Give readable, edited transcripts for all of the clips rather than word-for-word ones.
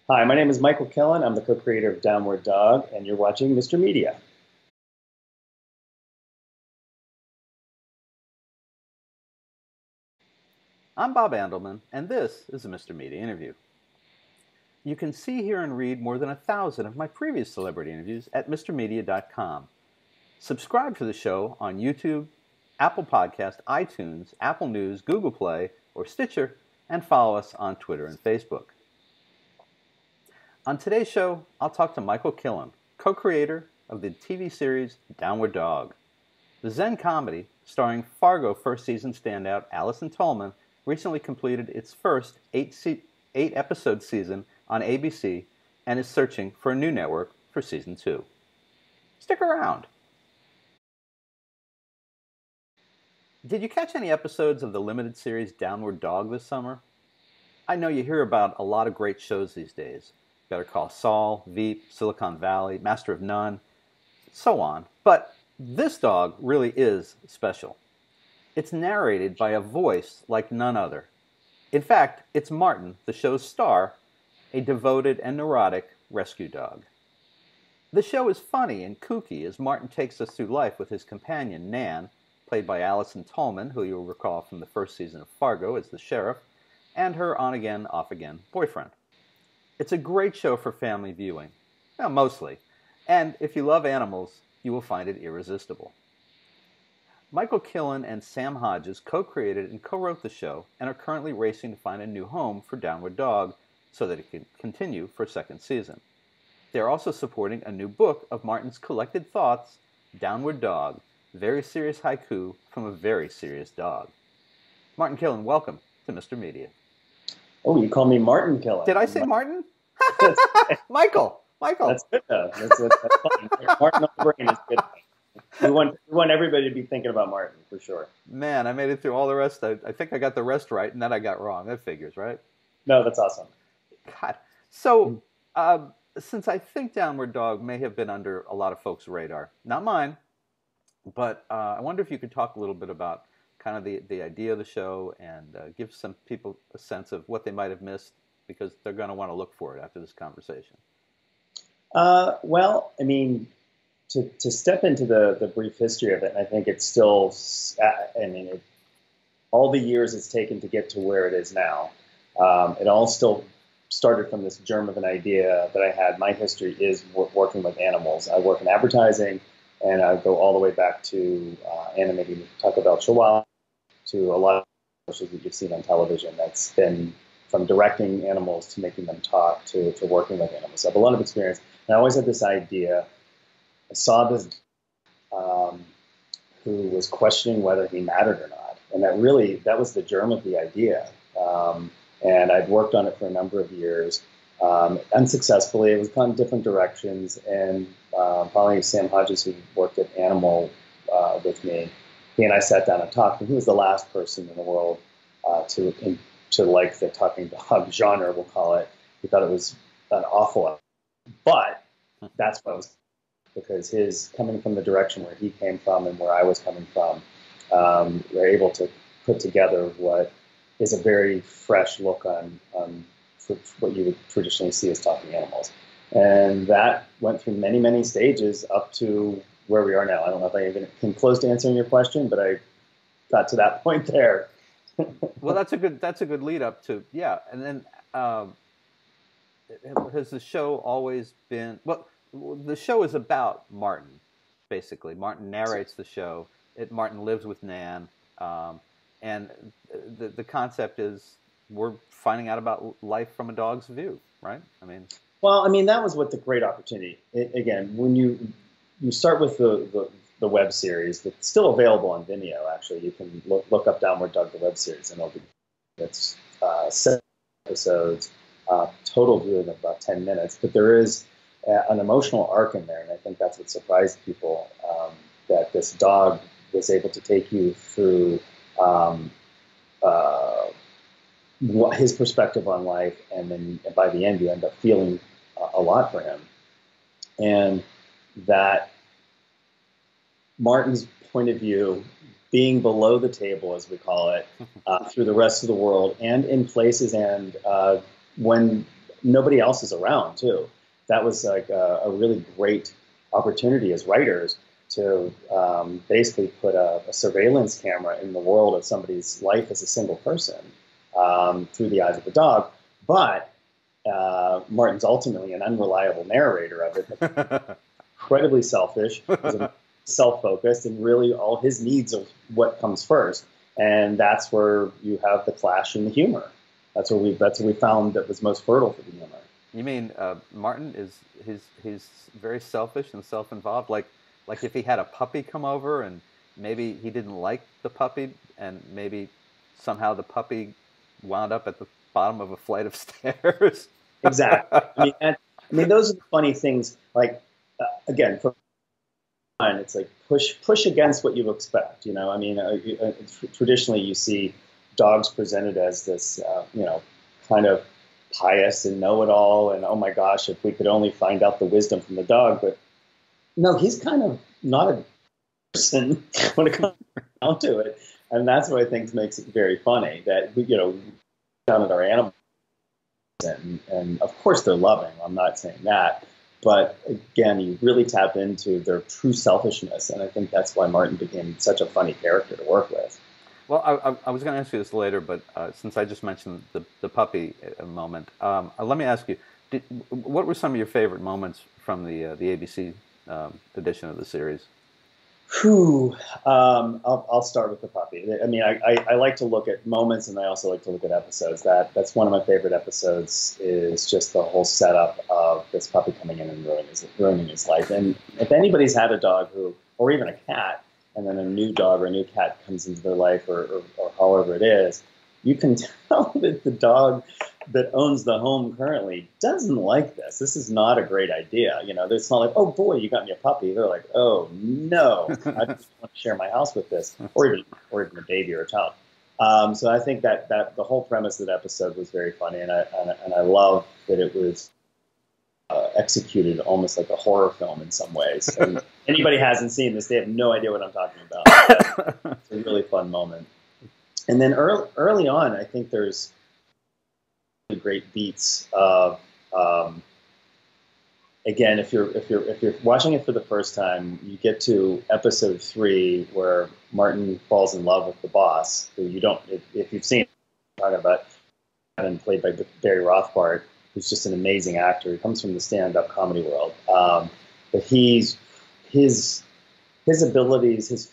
Hi, my name is Michael Killen. I'm the co-creator of Downward Dog, and you're watching Mr. Media. I'm Bob Andelman, and this is a Mr. Media interview. You can see, hear, and read more than 1,000 of my previous celebrity interviews at MrMedia.com. Subscribe to the show on YouTube, Apple Podcast, iTunes, Apple News, Google Play, or Stitcher, and follow us on Twitter and Facebook. On today's show, I'll talk to Michael Killen, co-creator of the TV series Downward Dog. The Zen comedy, starring Fargo first season standout Allison Tolman, recently completed its first eight-episode season on ABC and is searching for a new network for season 2. Stick around. Did you catch any episodes of the limited series Downward Dog this summer? I know you hear about a lot of great shows these days. Better Call Saul, Veep, Silicon Valley, Master of None, so on. But this dog really is special. It's narrated by a voice like none other. In fact, it's Martin, the show's star, a devoted and neurotic rescue dog. The show is funny and kooky as Martin takes us through life with his companion, Nan, played by Allison Tolman, who you'll recall from the first season of Fargo as the sheriff, and her on-again, off-again boyfriend. It's a great show for family viewing, well, mostly, and if you love animals, you will find it irresistible. Michael Killen and Sam Hodges co-created and co-wrote the show and are currently racing to find a new home for Downward Dog so that it can continue for a second season. They are also supporting a new book of Martin's collected thoughts, Downward Dog, very serious haiku from a very serious dog. Martin Killen, welcome to Mr. Media. Oh, you call me Martin Killen. Did I say Martin? Michael. That's good, though. That's fun. Martin on the brain is good. We want everybody to be thinking about Martin, for sure. Man, I made it through all the rest. I think I got the rest right, and then I got wrong. That figures, right? No, that's awesome. God. So, since I think Downward Dog may have been under a lot of folks' radar, not mine, but I wonder if you could talk a little bit about kind of the idea of the show and give some people a sense of what they might have missed because they're going to want to look for it after this conversation. Well, I mean, to step into the brief history of it, and I think it's still, all the years it's taken to get to where it is now, it all still started from this germ of an idea that I had. My history is working with animals. I work in advertising, and I go all the way back to animating Taco Bell Chihuahua, to a lot of shows that you've seen on television. That's been from directing animals to making them talk to working with animals. So I have a lot of experience. And I always had this idea. I saw this who was questioning whether he mattered or not. And that was the germ of the idea. And I'd worked on it for a number of years. Unsuccessfully, it was gone different directions. And probably Sam Hodges, who worked at Animal with me, he and I sat down and talked. And he was the last person in the world to like the talking dog genre, we'll call it. He thought it was an awful, but that's what I was, because his coming from the direction where he came from and where I was coming from, we're able to put together what is a very fresh look on what you would traditionally see as talking animals. And that went through many, many stages up to where we are now. I don't know if I even came close to answering your question, but I got to that point there. Well, that's a good lead up to, yeah. And then has the show always been, well, the show is about Martin, basically. Martin narrates the show. Martin lives with Nan. And the concept is we're finding out about life from a dog's view, right? Well, that was what the great opportunity. Again, when you start with the web series that's still available on Vimeo, actually, you can look up Downward Dog, the web series, and it's 7 episodes, total viewing of about 10 minutes. But there is an emotional arc in there, and I think that's what surprised people, that this dog was able to take you through his perspective on life, and then by the end you end up feeling a lot for him. And that Martin's point of view, being below the table, as we call it, through the rest of the world, and in places, and when nobody else is around too. That was like a really great opportunity as writers to basically put a surveillance camera in the world of somebody's life as a single person through the eyes of the dog. But Martin's ultimately an unreliable narrator of it, incredibly selfish, self-focused, and really all his needs are what comes first. And that's where you have the clash in the humor. That's where we found that was most fertile for the humor. You mean Martin is he's very selfish and self-involved? Like if he had a puppy come over and maybe he didn't like the puppy and maybe somehow the puppy wound up at the bottom of a flight of stairs. Exactly. I mean, those are the funny things. Like again, for fun, it's like push against what you expect. You know, I mean, traditionally you see dogs presented as this, kind of pious and know-it-all, and oh my gosh, if we could only find out the wisdom from the dog. But no, he's kind of not a person when it comes down to it, and that's what I think makes it very funny that we, down at our animals, and of course they're loving. I'm not saying that, but again, you really tap into their true selfishness, and I think that's why Martin became such a funny character to work with. Well, I was going to ask you this later, but since I just mentioned the puppy a moment, let me ask you: what were some of your favorite moments from the ABC edition of the series? Whew. I'll start with the puppy. I mean, I like to look at moments, and I also like to look at episodes. That's one of my favorite episodes. Is just the whole setup of this puppy coming in and ruining his life. And if anybody's had a dog or even a cat, and then a new dog or a new cat comes into their life, or however it is, you can tell that the dog that owns the home currently doesn't like this. This is not a great idea. It's not like, oh boy, you got me a puppy. They're like, oh no, I just want to share my house with this, or even a baby or a child. So I think that the whole premise of that episode was very funny, and I love that it was executed almost like a horror film in some ways. And anybody hasn't seen this, they have no idea what I'm talking about. It's a really fun moment. And then early on, I think there's great beats of again, if you're watching it for the first time, you get to episode 3 where Martin falls in love with the boss, who you don't, if you've seen, talking about, and played by Barry Rothbart, who's just an amazing actor. He comes from the stand-up comedy world, but his abilities, his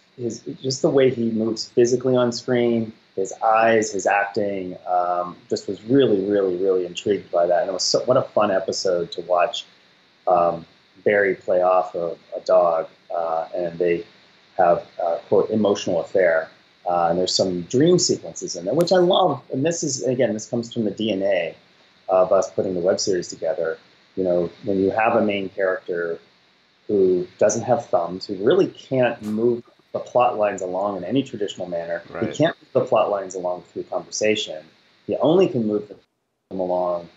just the way he moves physically on screen, his eyes, his acting, just was really, really, really intrigued by that. And it was what a fun episode to watch Barry play off of a dog, and they have quote emotional affair. And there's some dream sequences in there, which I love. And this comes from the DNA of us putting the web series together. When you have a main character who doesn't have thumbs, who really can't move the plot lines along in any traditional manner. Right. He can't move the plot lines along through conversation. He only can move them along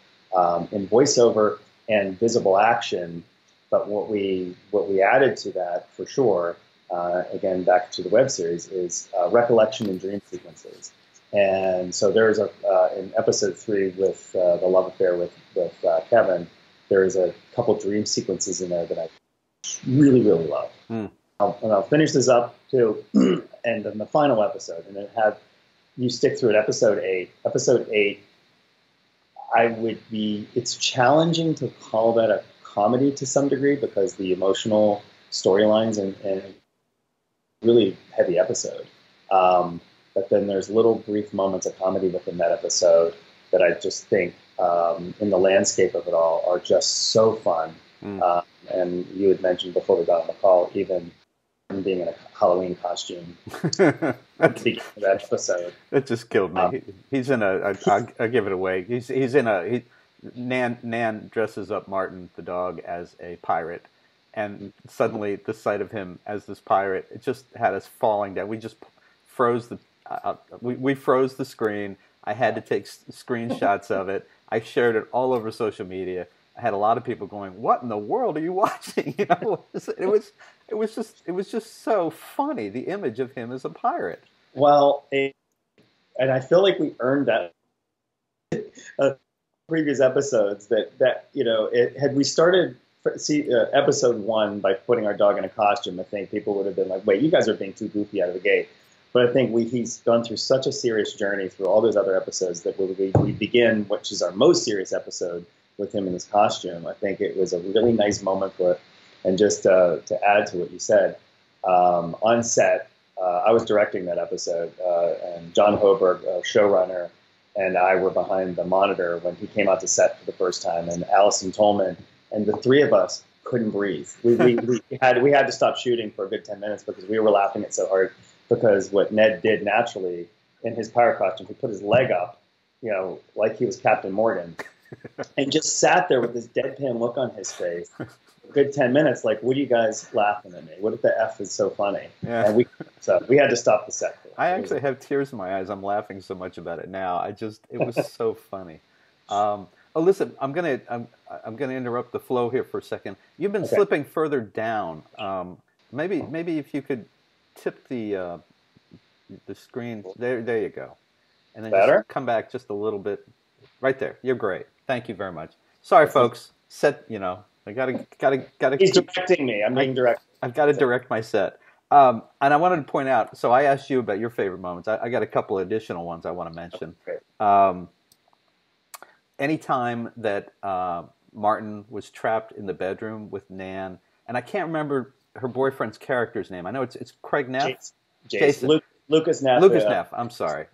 in voiceover and visible action. But what we added to that for sure, again back to the web series, is recollection and dream sequences. And so there's in episode 3 with the love affair with Kevin, there's a couple dream sequences in there that I really, really love. I'll finish this up too, and then the final episode, and you stick through it. Episode 8, it's challenging to call that a comedy to some degree because the emotional storylines and really heavy episode. But then there's little brief moments of comedy within that episode that I just think, in the landscape of it all, are just so fun. And you had mentioned before we got on the call, even being in a Halloween costume at the beginning of that episode. It just killed me. He's in I'll give it away. Nan dresses up Martin, the dog, as a pirate. And suddenly the sight of him as this pirate, it just had us falling down. We just froze we froze the screen. I had to take screenshots of it. I shared it all over social media. I had a lot of people going, "What in the world are you watching?" It was just so funny. The image of him as a pirate. Well, and I feel like we earned that previous episodes that had we started episode 1 by putting our dog in a costume, I think people would have been like, "Wait, you guys are being too goofy out of the gate." But I think he's gone through such a serious journey through all those other episodes that we begin, which is our most serious episode, with him in his costume. I think it was a really nice moment for it. And just to add to what you said, on set, I was directing that episode, and John Hoberg, showrunner, and I were behind the monitor when he came out to set for the first time, and Allison Tolman, and the three of us couldn't breathe. We had to stop shooting for a good 10 minutes because we were laughing it so hard. Because what Ned did naturally in his pirate costume, he put his leg up, like he was Captain Morgan, and just sat there with this deadpan look on his face for a good 10 minutes. Like, what are you guys laughing at me? What if the F is so funny? Yeah. And we had to stop the set. I actually have tears in my eyes. I'm laughing so much about it now. It was so funny. Listen, I'm gonna interrupt the flow here for a second. You've been slipping further down. Maybe if you could tip the screen. There you go. And then just come back just a little bit. Right there. You're great. Thank you very much. Sorry, folks. I gotta. He's directing me. I'm being directed. I've got to direct my set. And I wanted to point out. So I asked you about your favorite moments. I got a couple of additional ones I want to mention. Okay. Anytime that Martin was trapped in the bedroom with Nan, and I can't remember her boyfriend's character's name. I know it's Craig Neff. Jason. Lucas Neff. Lucas Neff. I'm sorry,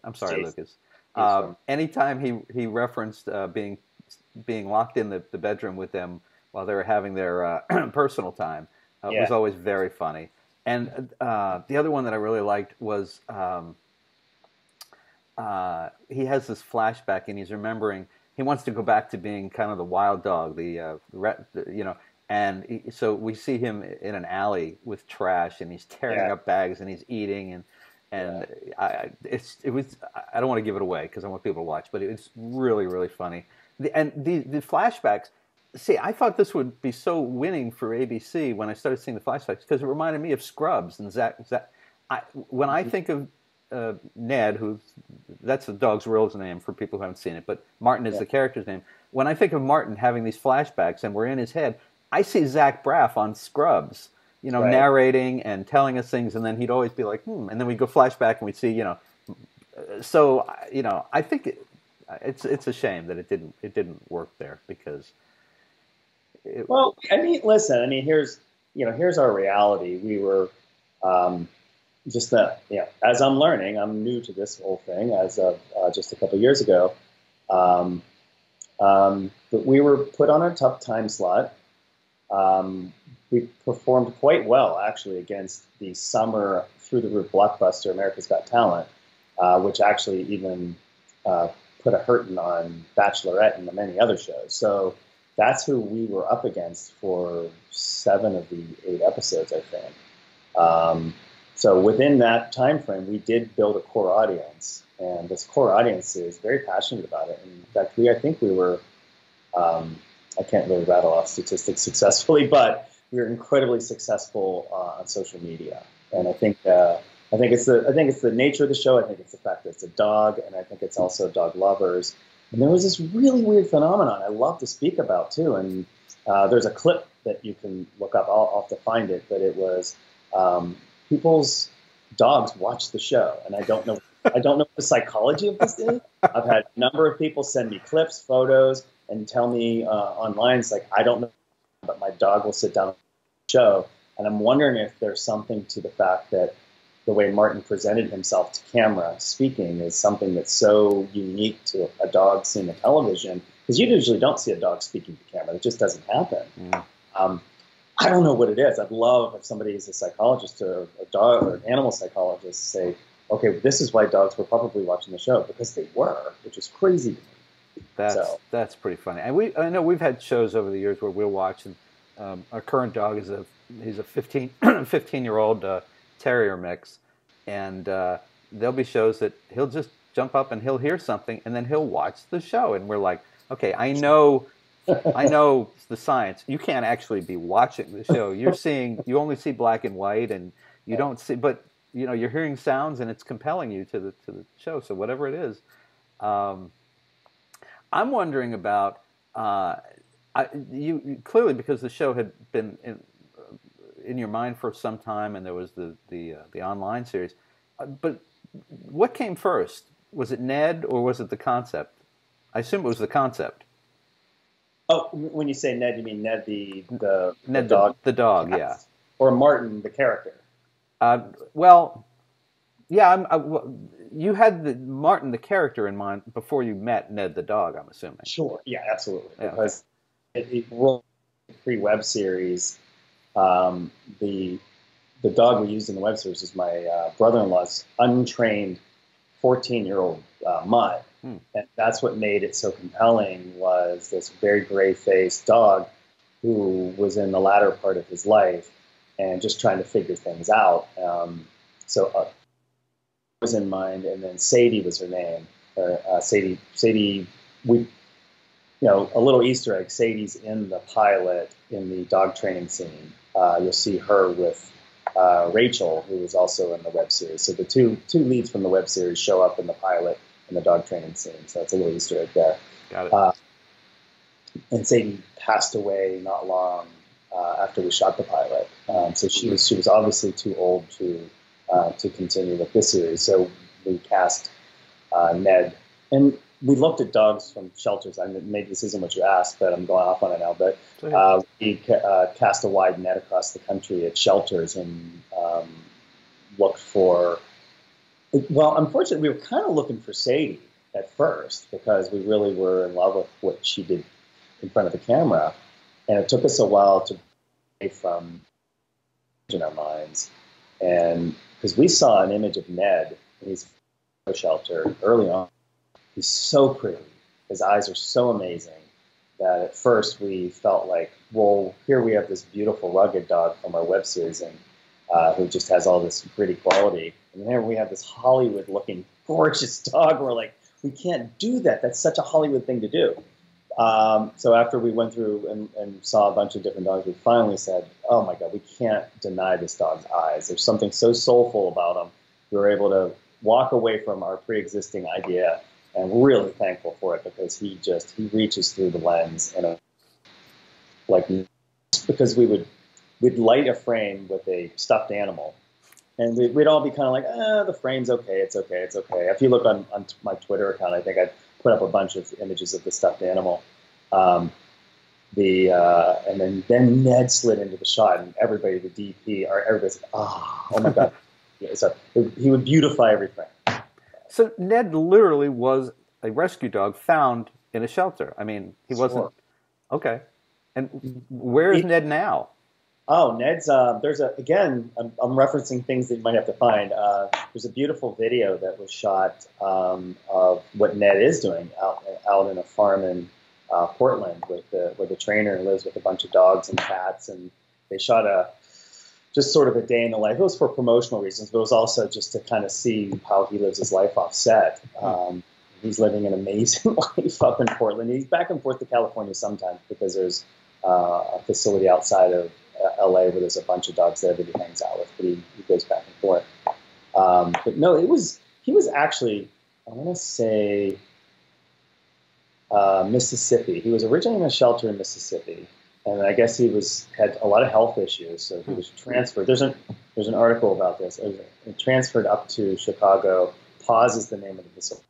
Lucas. Anytime he referenced being locked in the bedroom with them while they were having their personal time was always very funny. And the other one that I really liked was he has this flashback and he's remembering he wants to go back to being kind of the wild dog, and so we see him in an alley with trash, and he's tearing up bags, and he's eating, and I don't want to give it away because I want people to watch, but it's really, really funny. The flashbacks. See, I thought this would be so winning for ABC when I started seeing the flashbacks because it reminded me of Scrubs and Zach. When I think of Ned, that's the dog's real name for people who haven't seen it, but Martin is the character's name. When I think of Martin having these flashbacks and we're in his head, I see Zach Braff on Scrubs, narrating and telling us things, and then he'd always be like, and then we go flashback and we see, So, I think it's a shame that it didn't work there because. Here's our reality. We were as I'm learning, I'm new to this whole thing as of just a couple of years ago. But we were put on a tough time slot. We performed quite well, actually, against the summer through-the-roof blockbuster America's Got Talent, which actually even put a hurting on Bachelorette and the many other shows. So that's who we were up against for 7 of the 8 episodes, I think. So within that time frame, we did build a core audience, and this core audience is very passionate about it. In fact, I think we were. I can't really rattle off statistics successfully, but we were incredibly successful on social media, and I think it's the nature of the show. I think it's the fact that it's a dog, and I think it's also dog lovers. And there was this really weird phenomenon I love to speak about too. And there's a clip that you can look up. I'll have to find it, but it was people's dogs watch the show, and I don't know what the psychology of this is. I've had a number of people send me clips, photos, and tell me online, it's like, I don't know, but my dog will sit down on the show. And I'm wondering if there's something to the fact that the way Martin presented himself to camera speaking is something that's so unique to a dog seeing a television, because you usually don't see a dog speaking to camera. It just doesn't happen. I don't know what it is. I'd love if somebody is a psychologist or a dog or an animal psychologist say, okay, this is why dogs were probably watching the show, because they were, which is crazy to me. That's pretty funny. And I know we've had shows over the years where we'll watch, and our current dog is he's a 15-year-old terrier mix, and there'll be shows that he'll just jump up and he'll hear something, and then he'll watch the show, and we're like, okay, I know the science. You can't actually be watching the show. You only see black and white, and you don't see, but you're hearing sounds, and it's compelling you to the show. So whatever it is. I'm wondering about you clearly, because the show had been in your mind for some time, and there was the online series. But what came first? Was it Ned or was it the concept? I assume it was the concept. Oh, when you say Ned, you mean Ned the Ned dog, the dog, yeah. or Martin the character? Uh, well, yeah. You had Martin the character in mind before you met Ned the dog. I'm assuming. Sure. Yeah, absolutely. Yeah, okay. Because it rolled pre-web series. Um, the the dog we used in the web series is my brother-in-law's untrained 14-year-old mutt. And that's what made it so compelling, was this very gray-faced dog who was in the latter part of his life and just trying to figure things out. So was in mind, and then Sadie was her name. Sadie, we, a little Easter egg. Sadie's in the pilot in the dog training scene. You'll see her with Rachel, who is also in the web series. So the two leads from the web series show up in the pilot in the dog training scene. So it's a little Easter egg there. Got it. And Sadie passed away not long after we shot the pilot. So she was obviously too old to continue with this series. So we cast Ned, and we looked at dogs from shelters. I mean, maybe this isn't what you asked, but I'm going off on it now. But we cast a wide net across the country at shelters and looked for. Well, unfortunately, we were kind of looking for Sadie at first because we really were in love with what she did in front of the camera, and it took us a while to break from in our minds, and because we saw an image of Ned in his shelter early on. He's so pretty. His eyes are so amazing that at first we felt like, well, here we have this beautiful rugged dog from our web series and who just has all this pretty quality. And then we have this Hollywood-looking gorgeous dog. We're like, we can't do that. That's such a Hollywood thing to do. So after we went through and saw a bunch of different dogs, we finally said, oh my God, we can't deny this dog's eyes. There's something so soulful about him. We were able to walk away from our pre-existing idea, and we're really thankful for it because he reaches through the lens and because we'd light a frame with a stuffed animal, and we'd all be kind of like, the frame's okay, it's okay, it's okay. If you look on my Twitter account, I think I put up a bunch of images of the stuffed animal. And then Ned slid into the shot, and everybody, the DP, everybody's like, oh my God. Yeah, so he would beautify every frame. So Ned literally was a rescue dog found in a shelter. I mean, he wasn't. Sure. Okay. And where is Ned now? Oh, Ned's, I'm referencing things that you might have to find. There's a beautiful video that was shot of what Ned is doing out in a farm in Portland where the trainer lives with a bunch of dogs and cats, and they shot just sort of a day in the life. It was for promotional reasons, but it was also just to kind of see how he lives his life off set. He's living an amazing life up in Portland. He's back and forth to California sometimes because there's a facility outside of LA where there's a bunch of dogs there that he hangs out with, but he goes back and forth. But no, he was actually, I want to say, Mississippi. He was originally in a shelter in Mississippi, and I guess he had a lot of health issues, so he was transferred. There's an article about this. He transferred up to Chicago. Pause is the name of the facility.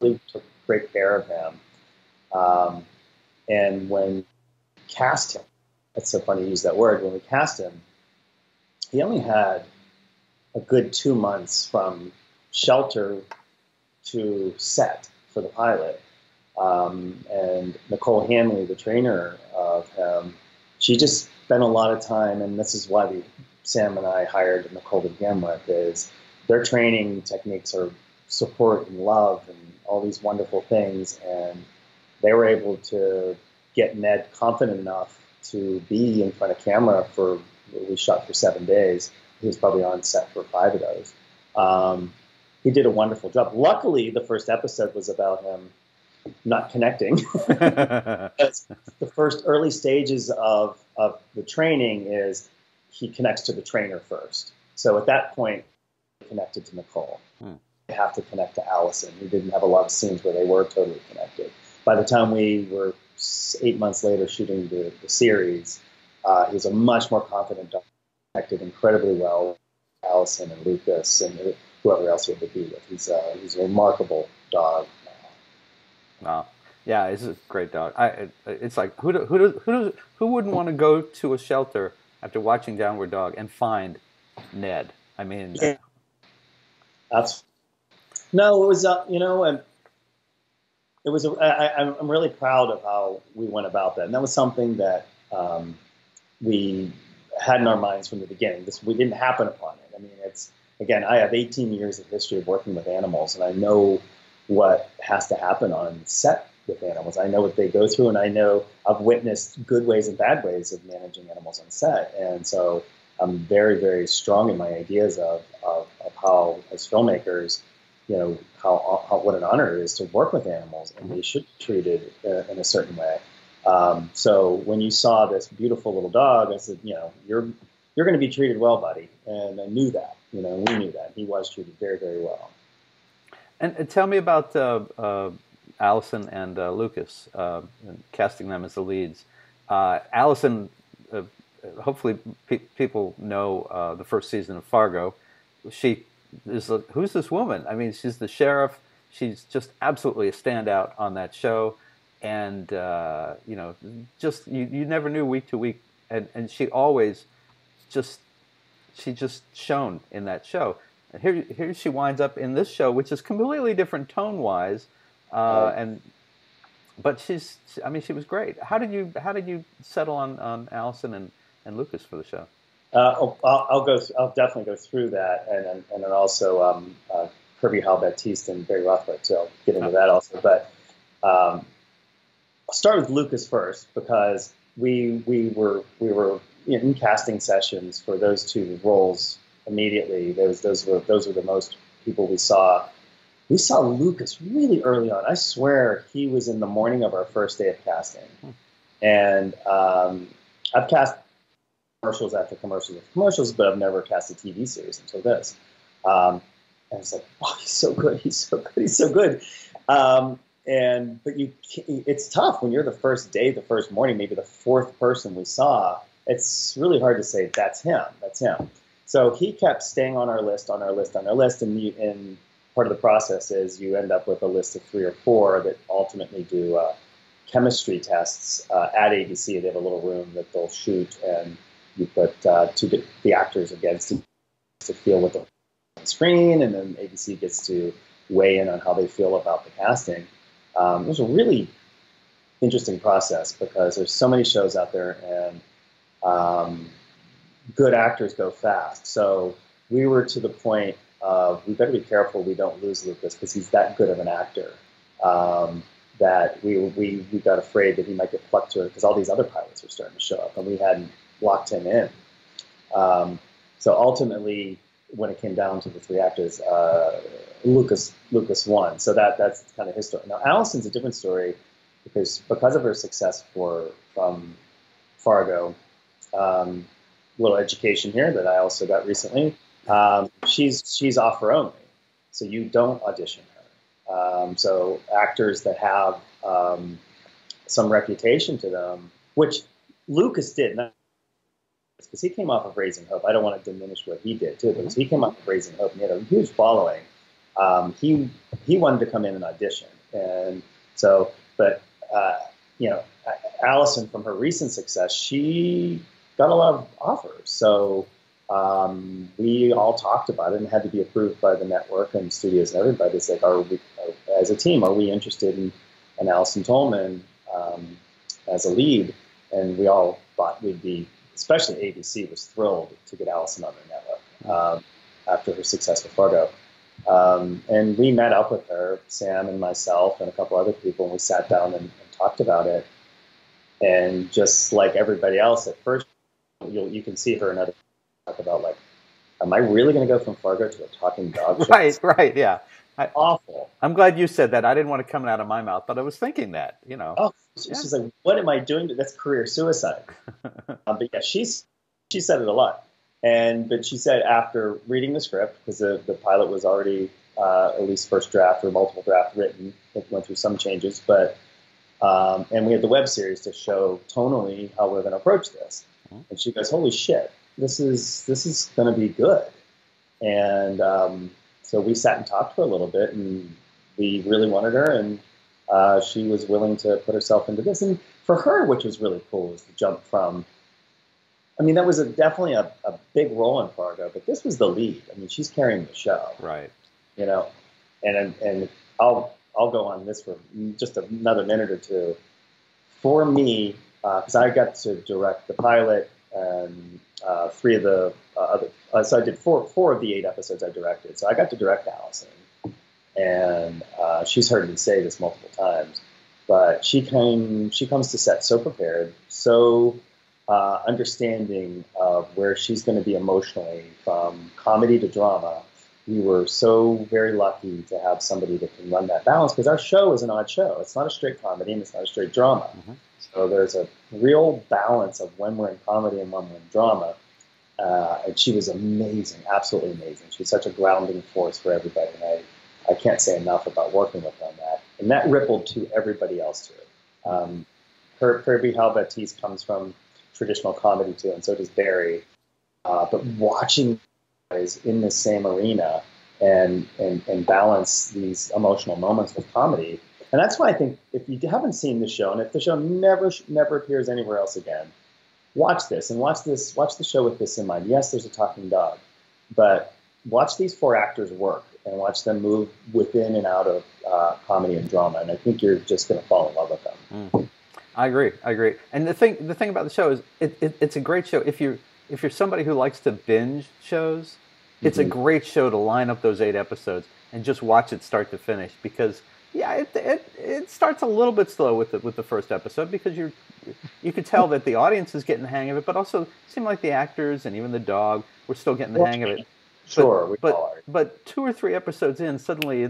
Really took great care of him. And when we cast him, it's so funny to use that word. When we cast him, he only had a good 2 months from shelter to set for the pilot. And Nicole Hanley, the trainer of him, she just spent a lot of time, and this is why Sam and I hired Nicole to begin with, is their training techniques are support and love and all these wonderful things, and they were able to get Ned confident enough to be in front of camera we shot for 7 days. He was probably on set for 5 of those. He did a wonderful job. Luckily, the first episode was about him not connecting. The first early stages of the training is he connects to the trainer first. So at that point, he connected to Nicole. They have to connect to Allison. We didn't have a lot of scenes where they were totally connected. by the time we were 8 months later shooting the series, he was a much more confident dog, acted incredibly well with Allison and Lucas and whoever else he would be with. He's a remarkable dog. Wow. Yeah, it's a great dog. It's like who wouldn't want to go to a shelter after watching Downward Dog and find Ned? I mean, Yeah, that's no, it was and it was. I'm really proud of how we went about that, and that was something that we had in our minds from the beginning. We didn't happen upon it. I mean, it's again, I have 18 years of history of working with animals, and I know what has to happen on set with animals. I know what they go through, and I know I've witnessed good ways and bad ways of managing animals on set, and so I'm very, very strong in my ideas of how, as filmmakers, how what an honor it is to work with animals, and they should be treated in a certain way. So when you saw this beautiful little dog, I said, you're going to be treated well, buddy, and I knew that. We knew that he was treated very, very well. And tell me about Allison and Lucas, and casting them as the leads. Allison, hopefully people know the first season of Fargo. She is who's this woman? I mean, she's the sheriff. She's just absolutely a standout on that show, and just you never knew week to week, and she always just shone in that show. And here she winds up in this show, which is completely different tone wise, but she was great. How did you settle on Allison and Lucas for the show? I'll definitely go through that, and then also Kirby Hal Baptiste and Barry Rothbard. So I'll get into that also. But I'll start with Lucas first, because we were in casting sessions for those two roles immediately. Those were the most people we saw. We saw Lucas really early on. I swear he was in the morning of our first day of casting, and I've cast commercials after commercials, but I've never cast a TV series until this. And it's like, oh, he's so good. But it's tough when you're the first day, the first morning, maybe the fourth person we saw. It's really hard to say that's him. So he kept staying on our list, and part of the process is you end up with a list of 3 or 4 that ultimately do chemistry tests at ABC. They have a little room that they'll shoot, and you put the actors against to feel what the screen, and then ABC gets to weigh in on how they feel about the casting. It was a really interesting process because there's so many shows out there, and good actors go fast. So we were to the point of we better be careful we don't lose Lucas, because he's that good of an actor, that we got afraid that he might get plucked to it, because all these other pilots were starting to show up, and we hadn't locked him in. So ultimately, when it came down to the 3 actors, Lucas won. So that's kind of his story. Now Allison's a different story because of her success from Fargo. Little education here that I also got recently. She's offer only, so you don't audition her. So actors that have some reputation to them, which Lucas did, because he came off of Raising Hope. I don't want to diminish what he did too, because he came off of Raising Hope and he had a huge following. He wanted to come in and audition, and so, but Allison, from her recent success, she got a lot of offers. So we all talked about it, and had to be approved by the network and studios and everybody. It's like, as a team, are we interested in Allison Tolman as a lead? And we all thought we'd be, especially ABC was thrilled to get Allison on their network after her success with Fargo. And we met up with her, Sam and myself and a couple other people, and we sat down and talked about it. And just like everybody else, at first, you can see her and other talk about, like, am I really going to go from Fargo to a talking dog show? Right, yeah. Awful. I'm glad you said that. I didn't want to come out of my mouth, but I was thinking that, Oh, she's like, what am I doing? That's career suicide. But yeah, she said it a lot. But she said after reading the script, because the pilot was already at least first draft or multiple draft written, it went through some changes, but And we had the web series to show tonally how we're going to approach this. And she goes, "Holy shit, this is going to be good." And so we sat and talked for a little bit, and we really wanted her, and she was willing to put herself into this. And for her, which was really cool, was to jump from. I mean, that was definitely a big role in Fargo, but this was the lead. I mean, she's carrying the show, right? You know, and I'll go on this for just another minute or two. For me, because I got to direct the pilot and three of the other, so I did four of the 8 episodes I directed. So I got to direct Allison, and she's heard me say this multiple times, but she comes to set so prepared, so understanding of where she's going to be emotionally from comedy to drama. We were so very lucky to have somebody that can run that balance, because our show is an odd show. It's not a straight comedy and it's not a straight drama. So there's a real balance of when we're in comedy and when we're in drama. And she was amazing, absolutely amazing. She's such a grounding force for everybody. And I can't say enough about working with her on that. And that rippled to everybody else too. Kirby Hal-Baptiste comes from traditional comedy too, and so does Barry. But watching guys in the same arena and balance these emotional moments with comedy, and that's why I think if you haven't seen the show, and if the show never appears anywhere else again, watch this and watch the show with this in mind. Yes, there's a talking dog, but watch these 4 actors work and watch them move within and out of comedy and drama, and I think you're just going to fall in love with them. I agree. And the thing about the show is it's a great show. If you're somebody who likes to binge shows, it's a great show to line up those 8 episodes and just watch it start to finish, because it starts a little bit slow with the first episode, because you could tell that the audience is getting the hang of it, but also it seemed like the actors and even the dog were still getting the hang of it. Sure, but 2 or 3 episodes in, suddenly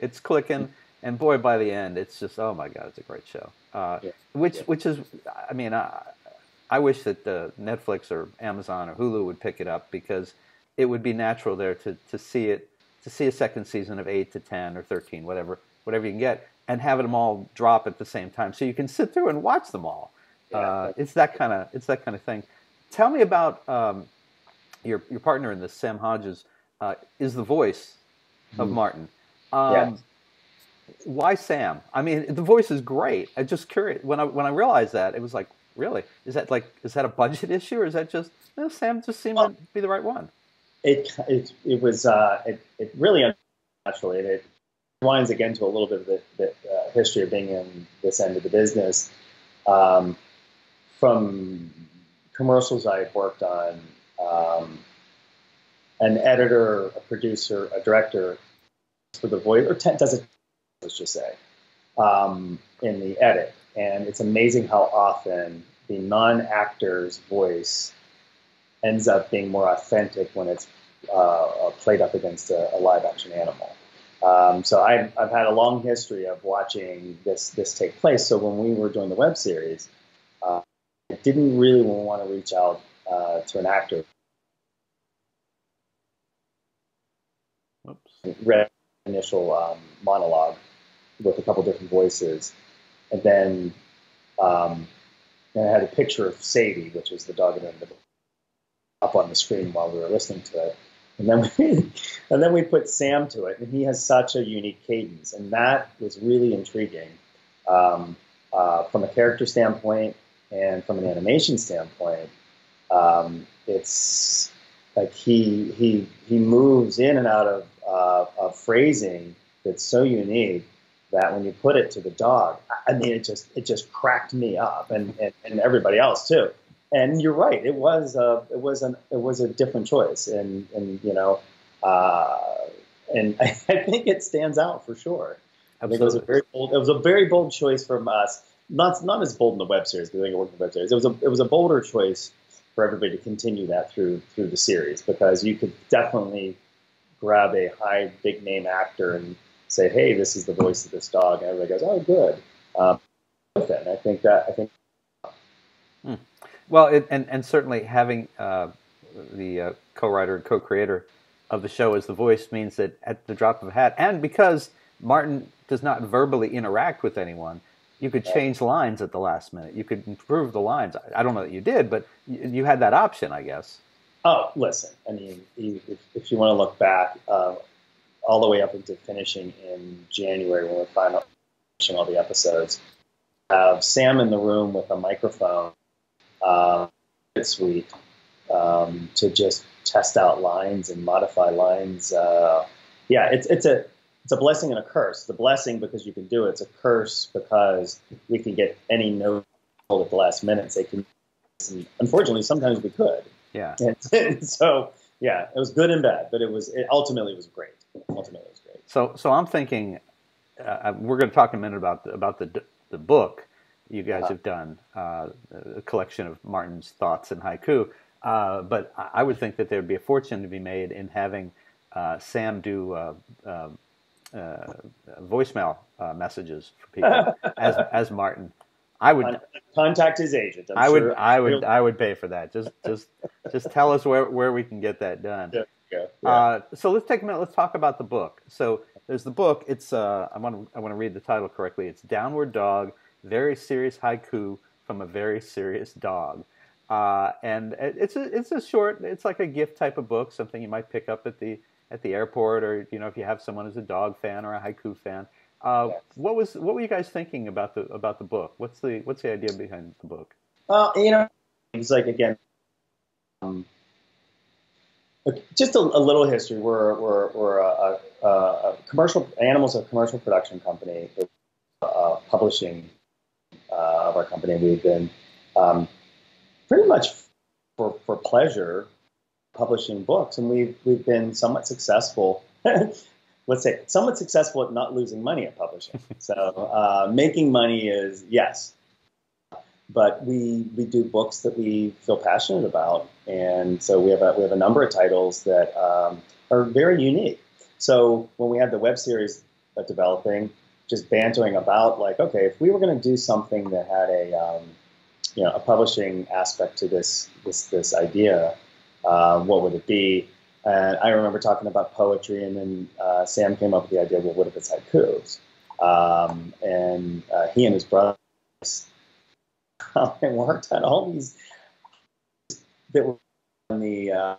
it's clicking, and boy, by the end, it's just, oh my God, it's a great show. Which is, I mean, I wish that Netflix or Amazon or Hulu would pick it up, because it would be natural there to see a second season of 8 to 10 or 13, whatever you can get, and have them all drop at the same time, so you can sit through and watch them all. It's that kind of thing. Tell me about your partner in this, Sam Hodges, is the voice of Martin. Why Sam? I mean, the voice is great. I'm just curious. When I realized that, it was like, really? Is that a budget issue, or is that just Sam just seemed to be the right one? It was really naturally. It winds again to a little bit of the history of being in this end of the business. From commercials I had worked on, an editor, a producer, a director for the voice, or does it, let's just say, in the edit. And it's amazing how often the non-actor's voice ends up being more authentic when it's played up against a live-action animal. So I've had a long history of watching this take place. So when we were doing the web series, I didn't really want to reach out to an actor. Read initial monologue with a couple different voices, and then I had a picture of Sadie, which was the dog at the end of the book, up on the screen while we were listening to it. And then we put Sam to it, and he has such a unique cadence, and that was really intriguing from a character standpoint and from an animation standpoint. It's like he moves in and out of phrasing that's so unique that when you put it to the dog, I mean, it just cracked me up, and everybody else too. And you're right, it was a different choice, and I think it stands out for sure. Absolutely. I think it was a very bold choice from us. Not as bold in the web series, because I think it worked in the web series. It was a bolder choice for everybody to continue that through the series, because you could definitely grab a high big name actor and say, hey, this is the voice of this dog, and everybody goes, oh, good. With it, and I think. Well, and certainly having the co-writer and co-creator of the show as the voice means that at the drop of a hat, and because Martin does not verbally interact with anyone, You could change lines at the last minute. You could improve the lines. I don't know that you did, but you had that option, I guess. Oh, listen, I mean, if you want to look back, all the way up into finishing in January when we're finishing all the episodes, have Sam in the room with a microphone, suite, to just test out lines and modify lines. Yeah, it's a blessing and a curse. The blessing because you can do it. It's a curse because we can get any note at the last minute and say, and unfortunately, sometimes we could. Yeah. And so, yeah, it was good and bad, but it ultimately was great. Ultimately, it was great. So I'm thinking we're going to talk in a minute about the book you guys have done, a collection of Martin's thoughts in haiku. But I would think that there would be a fortune to be made in having Sam do voicemail messages for people as Martin. I would contact his agent. I would pay for that. Just tell us where we can get that done. Yeah. So let's take a minute. Let's talk about the book. So there's the book. It's I want to read the title correctly. It's Downward Dog, Very Serious Haiku from a Very Serious Dog. And it's a short. It's like a gift type of book, something you might pick up at the airport, or if you have someone who's a dog fan or a haiku fan. Yes. What were you guys thinking about the book? What's the idea behind the book? Well, it's like again. Just a little history. We're a commercial animals, a commercial production company, publishing of our company. We've been pretty much for pleasure publishing books, and we've been somewhat successful. Let's say somewhat successful at not losing money at publishing. So making money is yes. But we do books that we feel passionate about, and so we have a number of titles that are very unique. So when we had the web series developing, just bantering about like, okay, if we were going to do something that had a publishing aspect to this idea, what would it be? And I remember talking about poetry, and then Sam came up with the idea, well, what if it's haikus? And he and his brother. And worked on all these that were on the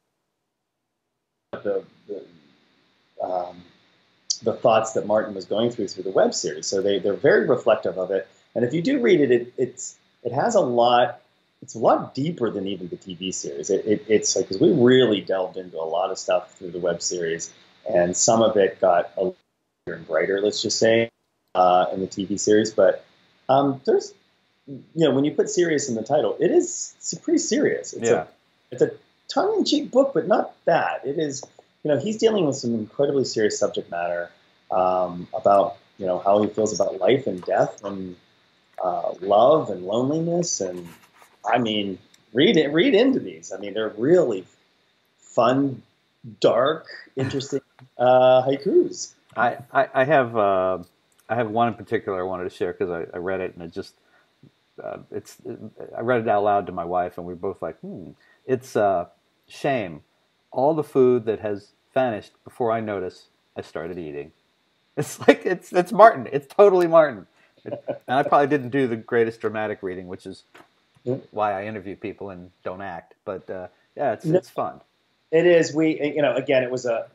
thoughts that Martin was going through the web series. So they're very reflective of it. And if you do read it, it has a lot. It's a lot deeper than even the TV series. It's like because we really delved into a lot of stuff through the web series, and some of it got a little brighter and brighter. Let's just say in the TV series, but there's. When you put serious in the title, it's pretty serious. It's a tongue-in-cheek book, but not that. It is, he's dealing with some incredibly serious subject matter about, how he feels about life and death and love and loneliness. And I mean, read into these. I mean, they're really fun, dark, interesting haikus. I have one in particular I wanted to share because I read it and it just. I read it out loud to my wife, and we were both like, It's shame. All the food that has vanished before I notice I started eating. It's like, it's Martin. It's totally Martin. And I probably didn't do the greatest dramatic reading, which is why I interview people and don't act. But yeah, it's fun. It is. Again, it was a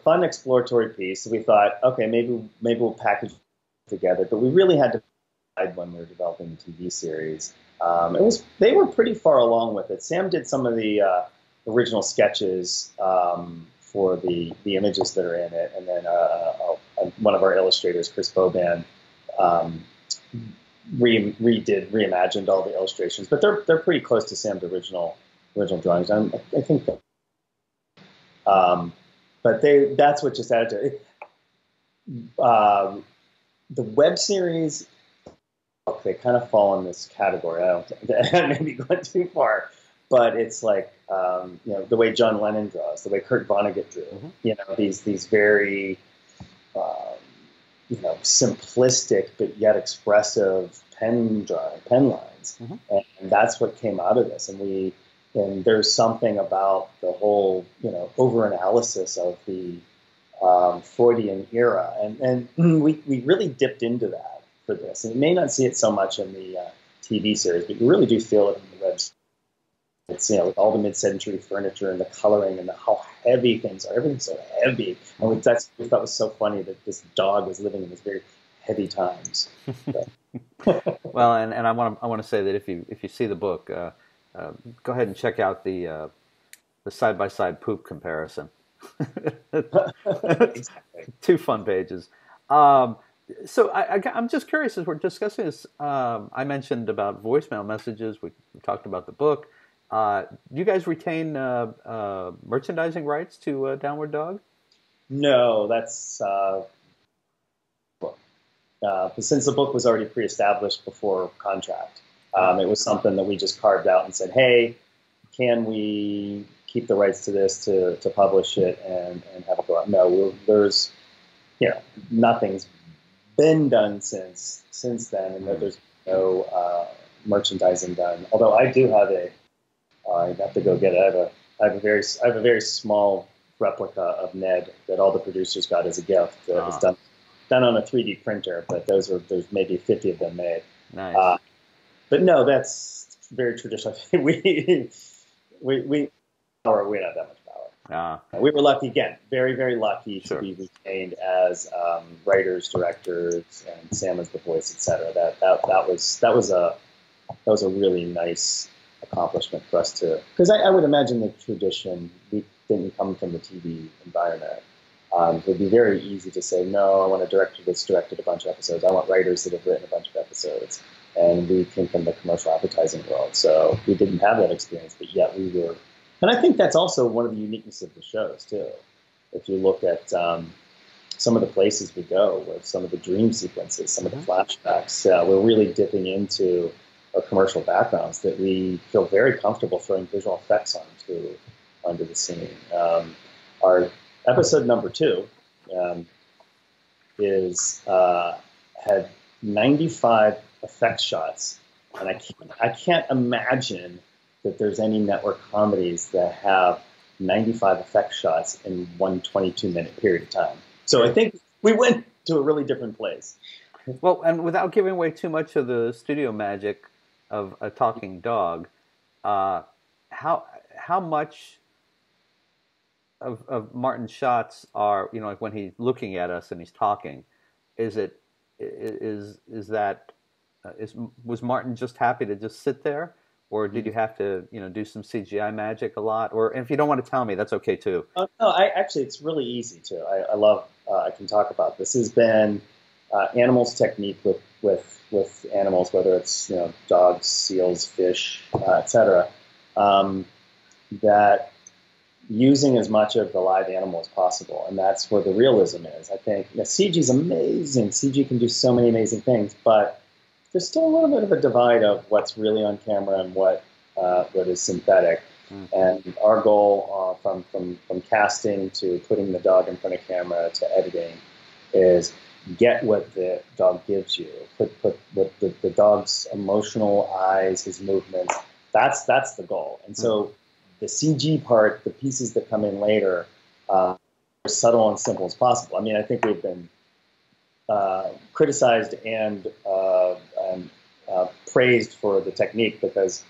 fun exploratory piece. We thought, okay, maybe we'll package it together, but we really had to when we were developing the TV series. They were pretty far along with it. Sam did some of the original sketches for the images that are in it, and then one of our illustrators, Chris Boban, reimagined all the illustrations. But they're pretty close to Sam's original drawings. I think. But that's what just added to it. The web series. They kind of fall in this category. I don't think that maybe going too far, but it's like the way John Lennon draws, the way Kurt Vonnegut drew. Mm-hmm. These very simplistic but yet expressive pen lines, mm-hmm. and that's what came out of this. And there's something about the whole over-analysis of the Freudian era, and we really dipped into that. for this. And you may not see it so much in the TV series, but you really do feel it in the web. It's, with all the mid-century furniture and the coloring and how heavy things are. Everything's so heavy. And that's what we thought was so funny, that this dog was living in these very heavy times. Well, and I want to say that if you see the book, go ahead and check out the side-by-side poop comparison. Exactly. 2 fun pages. So I'm just curious, as we're discussing this, I mentioned about voicemail messages. We talked about the book. Do you guys retain merchandising rights to Downward Dog? No, that's since the book was already pre-established before contract. It was something that we just carved out and said, hey, can we keep the rights to this to publish it and have it go out? No, there's, nothing's been done since then, and there's no merchandising done. Although I do have I have to go get it. I have a very small replica of Ned that all the producers got as a gift. That was done on a 3D printer, but there's maybe 50 of them made. Nice. But no, that's very traditional. we don't have that much power. We were lucky, again, very, very lucky to be retained as writers, directors, and Sam as the voice, etc. That was a really nice accomplishment for us because I would imagine the tradition, we didn't come from the TV environment. It would be very easy to say, no, I want a director that's directed a bunch of episodes. I want writers that have written a bunch of episodes. And we came from the commercial advertising world. So we didn't have that experience, but yet we were. And I think that's also one of the uniqueness of the shows, too. If you look at some of the places we go, with some of the dream sequences, some of the flashbacks, we're really dipping into our commercial backgrounds that we feel very comfortable throwing visual effects onto the scene. Our episode number 2 had 95 effect shots, and I can't imagine that there's any network comedies that have 95 effect shots in one 22-minute period of time. So I think we went to a really different place. Well, and without giving away too much of the studio magic of a talking dog, how much of Martin's shots are, like when he's looking at us and he's talking, was Martin just happy to just sit there, or did you have to do some CGI magic a lot? Or if you don't want to tell me, that's okay too. No, actually it's really easy to. I love I can talk about this. Has been animals technique with animals, whether it's dogs, seals, fish, etc. That using as much of the live animal as possible, and that's where the realism is. I think CG is amazing. CG can do so many amazing things, but there's still a little bit of a divide of what's really on camera and what is synthetic. And our goal from casting to putting the dog in front of camera to editing is get what the dog gives you. Put what the dog's emotional eyes, his movements. That's the goal. And so the CG part, the pieces that come in later, are as subtle and simple as possible. I mean, I think we've been criticized and praised for the technique, because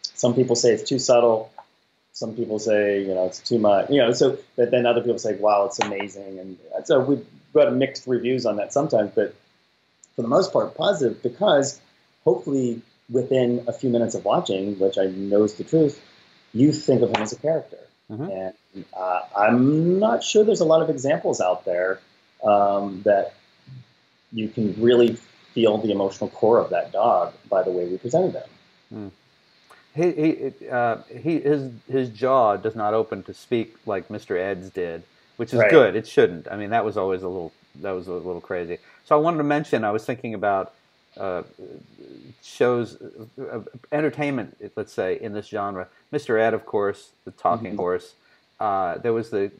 some people say it's too subtle, some people say it's too much, so but then other people say, wow, it's amazing. And so we've got mixed reviews on that sometimes, but for the most part positive, because hopefully within a few minutes of watching, which I know is the truth, you think of him as a character. And I'm not sure there's a lot of examples out there that you can really feel the emotional core of that dog by the way we presented them. His jaw does not open to speak like Mr. Ed's did, which is Right. good. It shouldn't. I mean, that was a little crazy. So I wanted to mention, I was thinking about shows, entertainment, let's say, in this genre. Mr. Ed, of course, the talking horse. There was the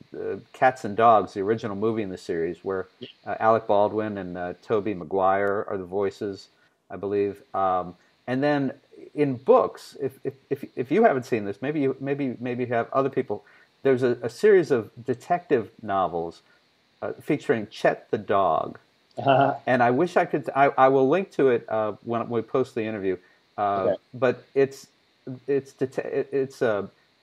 Cats and Dogs, the original movie in the series, where Alec Baldwin and Tobey Maguire are the voices, I believe. And then in books, if you haven't seen this, maybe you have other people. There's a series of detective novels featuring Chet the dog, And I wish I could. I will link to it when we post the interview. Okay. But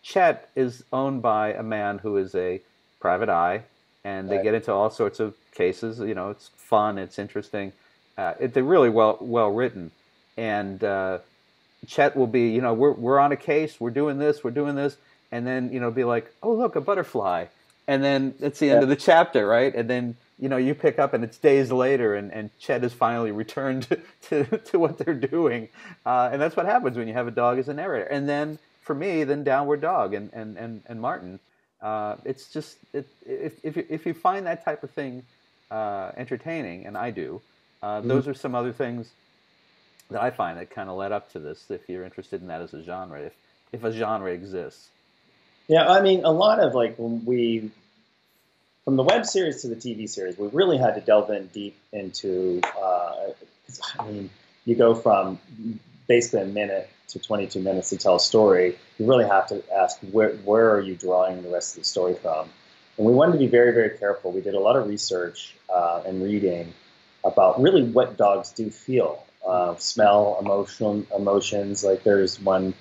Chet is owned by a man who is a private eye, and they Right. get into all sorts of cases. You know, it's fun, it's interesting. They're really well written, and Chet will be, you know, we're on a case, we're doing this, and then, you know, be like, oh look, a butterfly, and then it's the Yeah. end of the chapter, right? And then, you know, you pick up and it's days later, and Chet has finally returned to what they're doing, and that's what happens when you have a dog as a narrator. And then for me, then Downward Dog and Martin, it's just if you find that type of thing entertaining, and I do, Mhm. those are some other things that I find that kind of led up to this. If you're interested in that as a genre, if a genre exists. Yeah, I mean, a lot of like when we from the web series to the TV series, we really had to delve in deep into. I mean, you go from basically a minute to 22 minutes to tell a story. You really have to ask where are you drawing the rest of the story from? And we wanted to be very, very careful. We did a lot of research and reading about really what dogs do feel, smell, emotions. Like there's one,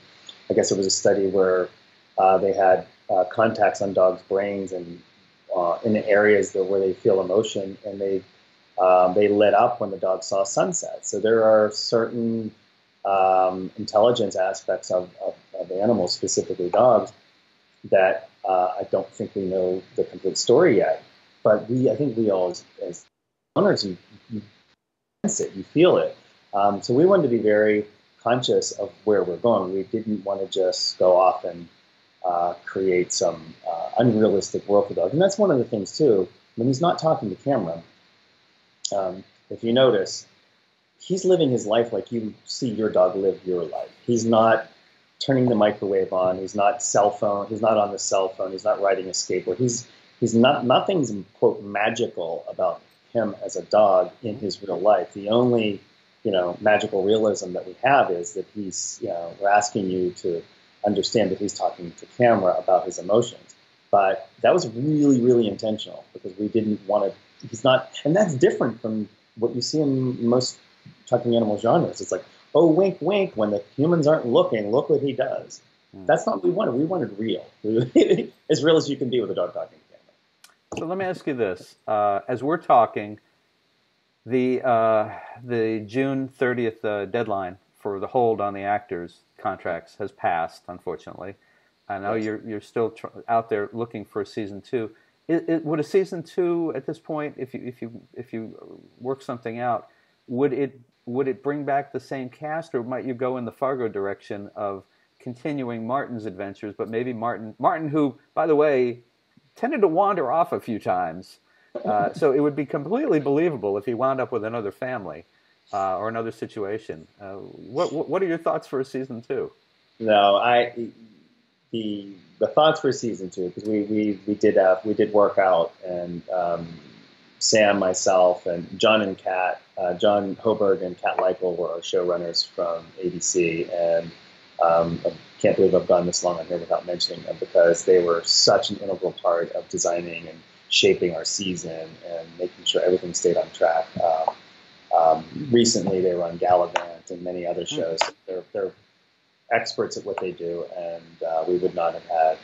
I guess it was a study where they had contacts on dogs' brains and in the areas where they feel emotion, and they lit up when the dog saw sunset. So there are certain intelligence aspects of animals, specifically dogs, that I don't think we know the complete story yet. But I think we all, as owners, you sense it, you feel it. So we wanted to be very conscious of where we're going. We didn't want to just go off and create some unrealistic world for dogs. And that's one of the things too. When he's not talking to camera, if you notice, he's living his life like you see your dog live your life. He's not turning the microwave on. He's not cell phone. He's not on the cell phone. He's not riding a skateboard. He's not, nothing's quote magical about him as a dog in his real life. The only magical realism that we have is that we're asking you to understand that he's talking to camera about his emotions. But that was really, really intentional because we didn't want to. He's not, and that's different from what you see in most talking animal genres. It's like, oh, wink, wink. When the humans aren't looking, look what he does. Hmm. That's not what we wanted. We wanted real, as real as you can be with a dog talking to camera. So let me ask you this: as we're talking, the June 30th deadline for the hold on the actors' contracts has passed. Unfortunately, I know Yes. you're still out there looking for a season two. Would a season two at this point, if you work something out, would it bring back the same cast, or might you go in the Fargo direction of continuing Martin's adventures, but maybe Martin, who, by the way, tended to wander off a few times. So it would be completely believable if he wound up with another family or another situation. What are your thoughts for a season two? No, the thoughts for season two because we did work out and Sam, myself, and John and Kat, John Hoberg and Kat Leichel were our showrunners from ABC, and I can't believe I've gone this long on here without mentioning them because they were such an integral part of designing and shaping our season and making sure everything stayed on track. Recently, they were on Gallivant and many other shows. They're experts at what they do, and we would not have had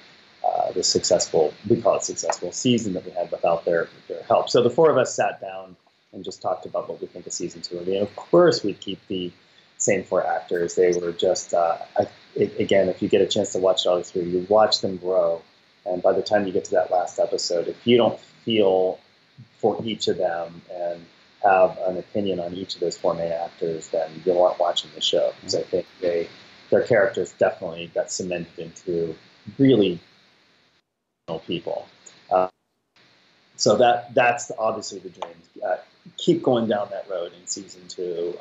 the successful, we call it successful, season that we had without their help. So the four of us sat down and just talked about what we think of season two. And of course, we'd keep the same four actors. They were just, again, if you get a chance to watch all three, you watch them grow. And by the time you get to that last episode, if you don't feel for each of them and have an opinion on each of those four main actors, then you aren't watching the show. Because I think their characters definitely got cemented into really people. Uh, so that's obviously the dream. Keep going down that road in season two.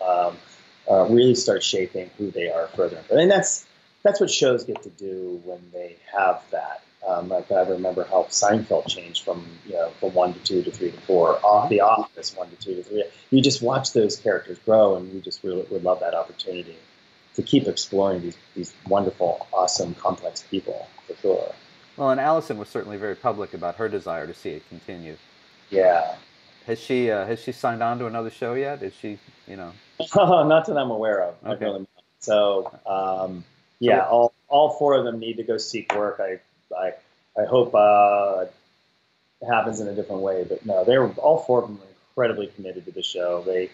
Really start shaping who they are further. And that's what shows get to do when they have that. Like I remember how Seinfeld changed from one to two to three to four. The Office 1 to 2 to 3. You just watch those characters grow, and we just really would love that opportunity to keep exploring these wonderful, awesome, complex people for sure. Well, and Allison was certainly very public about her desire to see it continue. Yeah. Has she signed on to another show yet? Is she, Not that I'm aware of. Okay. Really not. So yeah, So all four of them need to go seek work. I hope it happens in a different way, but no, all four of them are incredibly committed to the show. They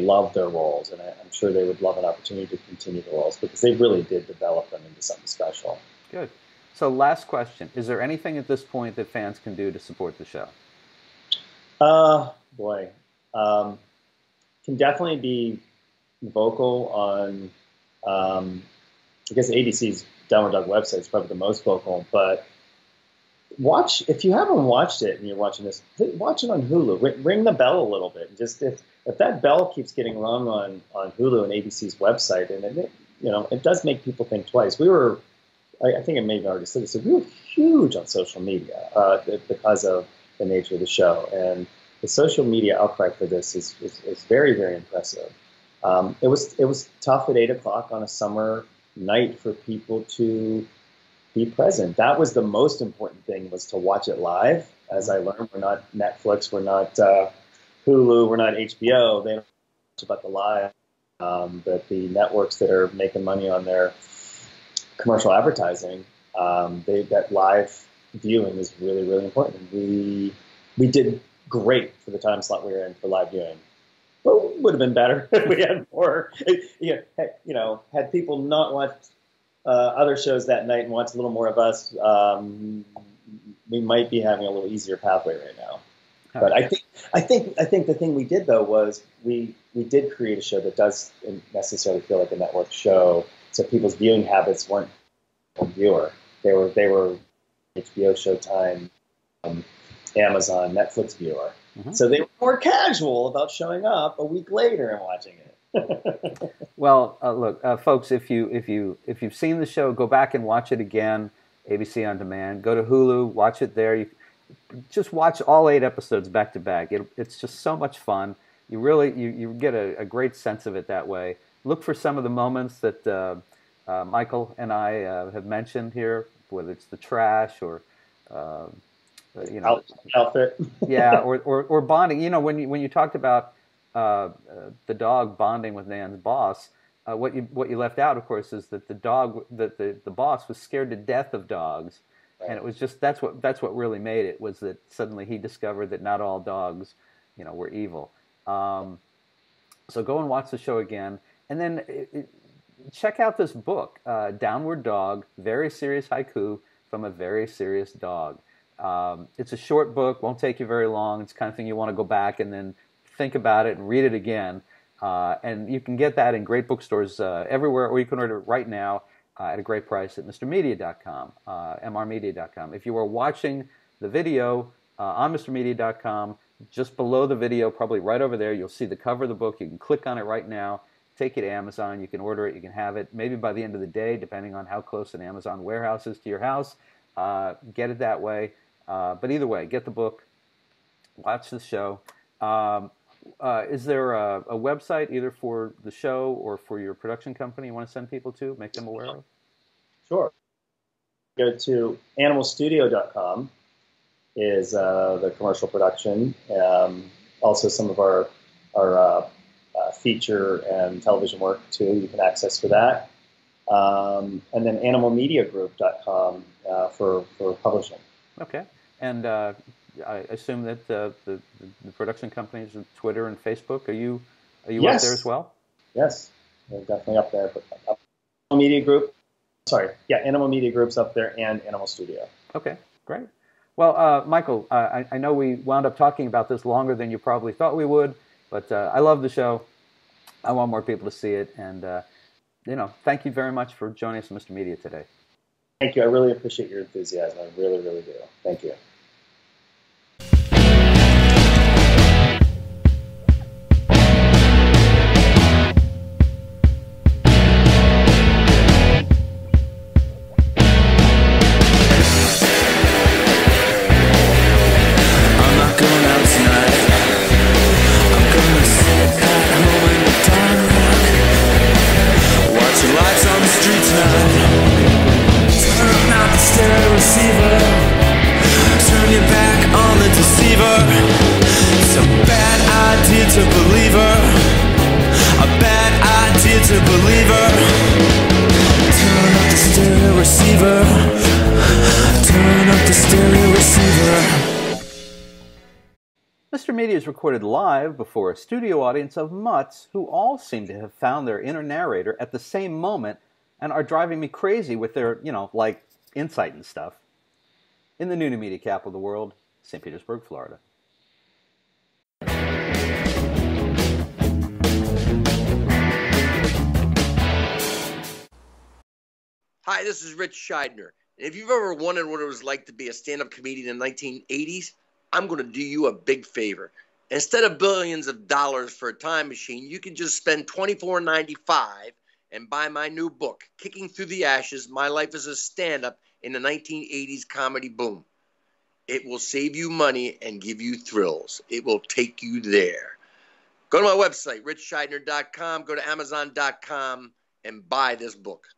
love their roles, and I'm sure they would love an opportunity to continue the roles because they really did develop them into something special. good. So last question: is there anything at this point that fans can do to support the show? Boy, can definitely be vocal on. I guess ABC's Downward Dog website is probably the most vocal, but watch if you haven't watched it and you're watching this, watch it on Hulu. Ring the bell a little bit. Just if that bell keeps getting rung on Hulu and ABC's website, and it does make people think twice. I think I may have already said this. We were huge on social media because of the nature of the show, and the social media outcry for this is very, very impressive. It was tough at 8 o'clock on a summer night for people to be present. That was the most important thing, was to watch it live. As I learned, we're not Netflix, we're not Hulu, we're not HBO. They don't know about the live. But the networks that are making money on their commercial advertising, that live viewing is really, really important. We did great for the time slot we were in for live viewing. But it would have been better if we had more. Had people not watched other shows that night and watched a little more of us, we might be having a little easier pathway right now. But I think the thing we did though was we did create a show that doesn't necessarily feel like a network show. So people's viewing habits weren't viewer. They were HBO, Showtime, Amazon, Netflix viewer. Mm-hmm. So they were more casual about showing up a week later and watching it. Well, look, folks, if you've seen the show, go back and watch it again. ABC On Demand. Go to Hulu, watch it there. You just watch all 8 episodes back to back. It's just so much fun. You really you get a great sense of it that way. Look for some of the moments that Michael and I have mentioned here, whether it's the trash or outfit. Yeah, or bonding. When you talked about the dog bonding with Nan's boss, what you left out, of course, is that the boss was scared to death of dogs, right. And it was just that's what really made it, was that suddenly he discovered that not all dogs, were evil. So go and watch the show again, and then check out this book, Downward Dog: Very Serious Haiku from a Very Serious Dog. It's a short book, won't take you very long. It's the kind of thing you want to go back and then think about it and read it again. And you can get that in great bookstores everywhere, or you can order it right now at a great price at mrmedia.com, mrmedia.com. If you are watching the video on mrmedia.com, just below the video, probably right over there, you'll see the cover of the book. You can click on it right now, take it to Amazon. You can order it. You can have it maybe by the end of the day, depending on how close an Amazon warehouse is to your house. Get it that way. But either way, get the book, watch the show. Is there a website either for the show or for your production company you want to send people to, make them aware of? Sure. Go to animalstudio.com is the commercial production. Also some of our feature and television work too, you can access for that. And then animalmediagroup.com for publishing. Okay. And I assume that the production companies, Twitter and Facebook, are you yes. up there as well? Yes, we're definitely up there. Animal Media Group. Sorry, yeah, Animal Media Group's up there, and Animal Studio. Okay, great. Well, Michael, I know we wound up talking about this longer than you probably thought we would, but I love the show. I want more people to see it, and thank you very much for joining us on Mr. Media today. Thank you. I really appreciate your enthusiasm. I really, really do. Thank you. Turn up the stereo receiver. Intermedia is recorded live before a studio audience of mutts who all seem to have found their inner narrator at the same moment and are driving me crazy with their, like insight and stuff. In the new media capital of the world, St. Petersburg, Florida. Hi, this is Rich Scheidner. If you've ever wondered what it was like to be a stand-up comedian in the 1980s, I'm going to do you a big favor. Instead of billions of dollars for a time machine, you can just spend $24.95 and buy my new book, Kicking Through the Ashes, My Life as a Stand-Up in the 1980s Comedy Boom. It will save you money and give you thrills. It will take you there. Go to my website, richscheidner.com, go to amazon.com, and buy this book.